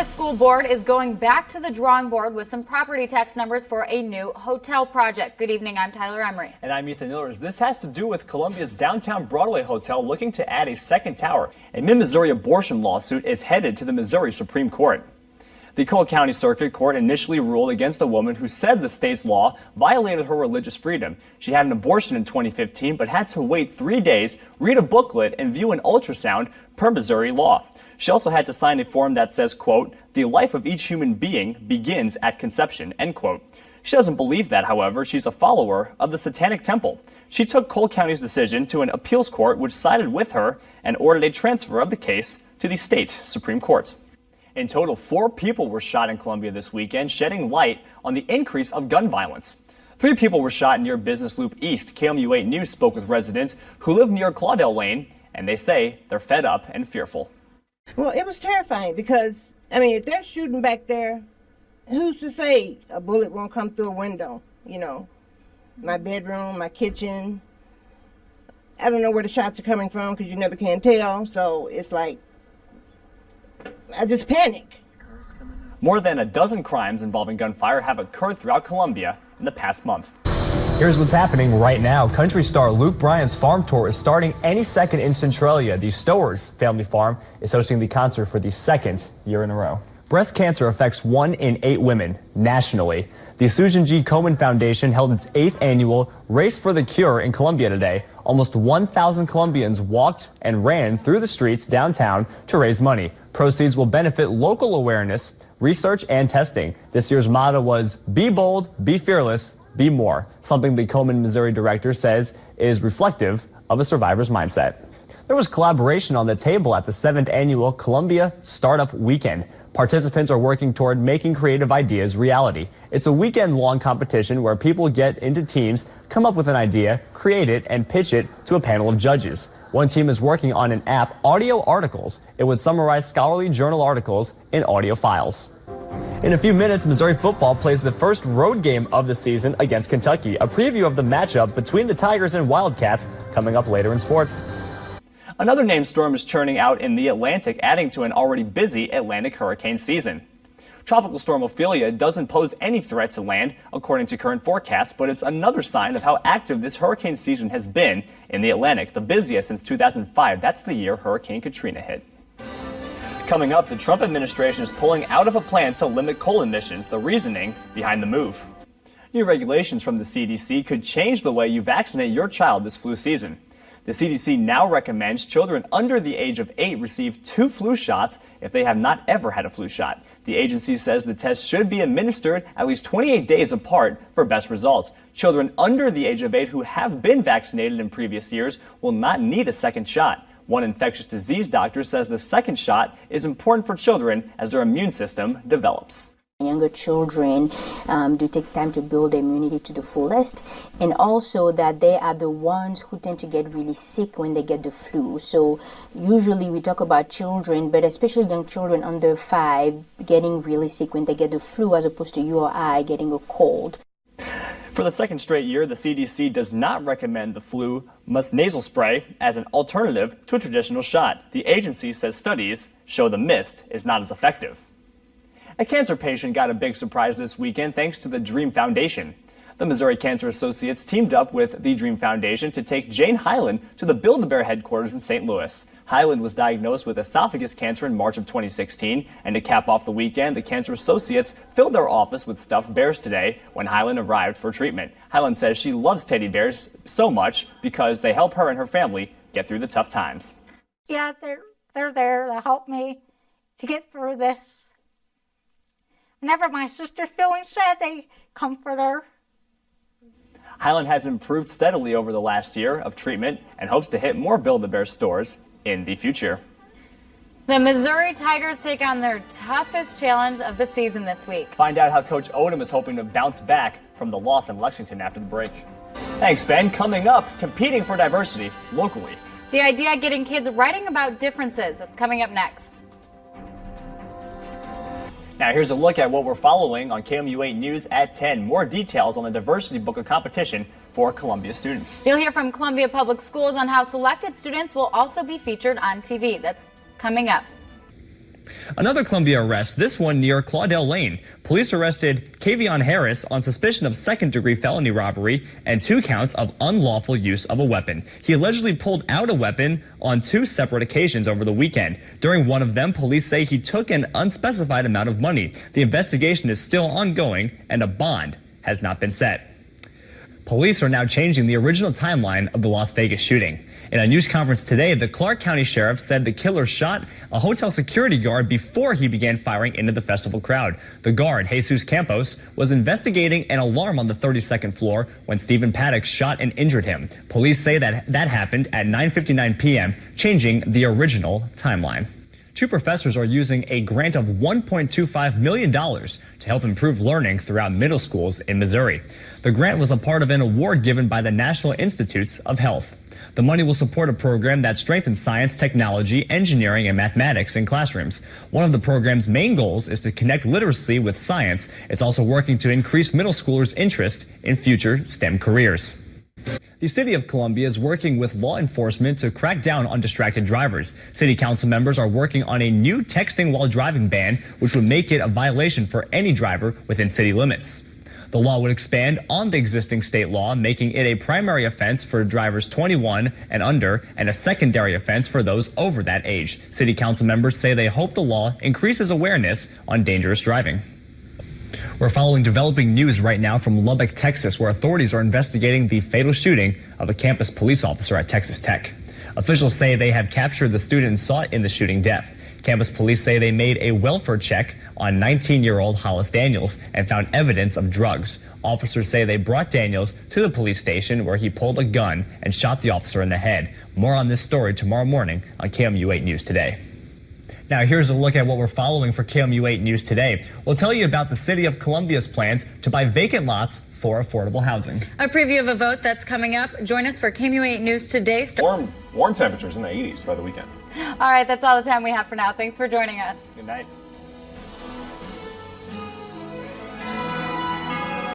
Columbia School Board is going back to the drawing board with some property tax numbers for a new hotel project. Good evening, I'm Tyler Emery. And I'm Ethan Millers. This has to do with Columbia's downtown Broadway hotel looking to add a second tower. A mid-Missouri abortion lawsuit is headed to the Missouri Supreme Court. The Cole County Circuit Court initially ruled against a woman who said the state's law violated her religious freedom. She had an abortion in 2015 but had to wait 3 days, read a booklet, and view an ultrasound per Missouri law. She also had to sign a form that says, quote, "The life of each human being begins at conception," end quote. She doesn't believe that, however. She's a follower of the Satanic Temple. She took Cole County's decision to an appeals court which sided with her and ordered a transfer of the case to the state Supreme Court. In total, 4 people were shot in Columbia this weekend, shedding light on the increase of gun violence. 3 people were shot near Business Loop East. KMU8 News spoke with residents who live near Claudel Lane, and they say they're fed up and fearful. Well, it was terrifying because, I mean, if they're shooting back there, who's to say a bullet won't come through a window? You know, my bedroom, my kitchen. I don't know where the shots are coming from because you never can tell. So it's like, I just panic. More than a dozen crimes involving gunfire have occurred throughout Columbia in the past month. Here's what's happening right now. Country star Luke Bryan's farm tour is starting any second in Centralia. The Stowers family farm is hosting the concert for the 2nd year in a row. Breast cancer affects 1 in 8 women nationally. The Susan G. Komen Foundation held its 8th annual Race for the Cure in Columbia today. Almost 1,000 Columbians walked and ran through the streets downtown to raise money. Proceeds will benefit local awareness, research, and testing. This year's motto was "Be bold, be fearless, be more," something the Komen, Missouri director says is reflective of a survivor's mindset. There was collaboration on the table at the 7th annual Columbia Startup Weekend. Participants are working toward making creative ideas reality. It's a weekend-long competition where people get into teams, come up with an idea, create it, and pitch it to a panel of judges. One team is working on an app, Audio Articles. It would summarize scholarly journal articles in audio files. In a few minutes, Missouri football plays the first road game of the season against Kentucky. A preview of the matchup between the Tigers and Wildcats coming up later in sports. Another named storm is churning out in the Atlantic, adding to an already busy Atlantic hurricane season. Tropical storm Ophelia doesn't pose any threat to land, according to current forecasts, but it's another sign of how active this hurricane season has been in the Atlantic, the busiest since 2005. That's the year Hurricane Katrina hit. Coming up, the Trump administration is pulling out of a plan to limit coal emissions, the reasoning behind the move. New regulations from the CDC could change the way you vaccinate your child this flu season. The CDC now recommends children under the age of 8 receive 2 flu shots if they have not ever had a flu shot. The agency says the test should be administered at least 28 days apart for best results. Children under the age of 8 who have been vaccinated in previous years will not need a second shot. One infectious disease doctor says the second shot is important for children as their immune system develops. Younger children do take time to build immunity to the fullest, and also that they are the ones who tend to get really sick when they get the flu. So usually we talk about children, but especially young children under 5 getting really sick when they get the flu as opposed to you or I getting a cold. For the 2nd straight year, the CDC does not recommend the flu must nasal spray as an alternative to a traditional shot. The agency says studies show the mist is not as effective. A cancer patient got a big surprise this weekend thanks to the Dream Foundation. The Missouri Cancer Associates teamed up with the Dream Foundation to take Jane Hyland to the Build-A-Bear headquarters in St. Louis. Hyland was diagnosed with esophagus cancer in March of 2016, and to cap off the weekend, the Cancer Associates filled their office with stuffed bears today when Hyland arrived for treatment. Hyland says she loves teddy bears so much because they help her and her family get through the tough times. Yeah, they're there to help me to get through this. Whenever my sister's feeling sad, they comfort her. Hyland has improved steadily over the last year of treatment and hopes to hit more Build-A-Bear stores in the future. The Missouri Tigers take on their toughest challenge of the season this week. Find out how Coach Odom is hoping to bounce back from the loss in Lexington after the break. Thanks, Ben. Coming up, competing for diversity locally. The idea getting kids writing about differences. That's coming up next. Now here's a look at what we're following on KMU8 News at 10. More details on the Diversity Book of Competition for Columbia students. You'll hear from Columbia Public Schools on how selected students will also be featured on TV. That's coming up. Another Columbia arrest, this one near Claudel Lane. Police arrested Kavion Harris on suspicion of second-degree felony robbery and 2 counts of unlawful use of a weapon. He allegedly pulled out a weapon on 2 separate occasions over the weekend. During one of them, police say he took an unspecified amount of money. The investigation is still ongoing and a bond has not been set. Police are now changing the original timeline of the Las Vegas shooting. In a news conference today, the Clark County Sheriff said the killer shot a hotel security guard before he began firing into the festival crowd. The guard, Jesus Campos, was investigating an alarm on the 32nd floor when Stephen Paddock shot and injured him. Police say that happened at 9:59 p.m., changing the original timeline. 2 professors are using a grant of $1.25 million to help improve learning throughout middle schools in Missouri. The grant was a part of an award given by the National Institutes of Health. The money will support a program that strengthens science, technology, engineering, and mathematics in classrooms. One of the program's main goals is to connect literacy with science. It's also working to increase middle schoolers' interest in future STEM careers. The City of Columbia is working with law enforcement to crack down on distracted drivers. City council members are working on a new texting while driving ban, which would make it a violation for any driver within city limits. The law would expand on the existing state law, making it a primary offense for drivers 21 and under and a secondary offense for those over that age. City council members say they hope the law increases awareness on dangerous driving. We're following developing news right now from Lubbock, Texas, where authorities are investigating the fatal shooting of a campus police officer at Texas Tech. Officials say they have captured the student sought in the shooting death. Campus police say they made a welfare check on 19-year-old Hollis Daniels and found evidence of drugs. Officers say they brought Daniels to the police station where he pulled a gun and shot the officer in the head. More on this story tomorrow morning on KMU8 News Today. Now, here's a look at what we're following for KMU8 News Today. We'll tell you about the City of Columbia's plans to buy vacant lots for affordable housing. A preview of a vote that's coming up. Join us for KMU8 News Today. Warm temperatures in the 80s by the weekend. All right, that's all the time we have for now. Thanks for joining us. Good night.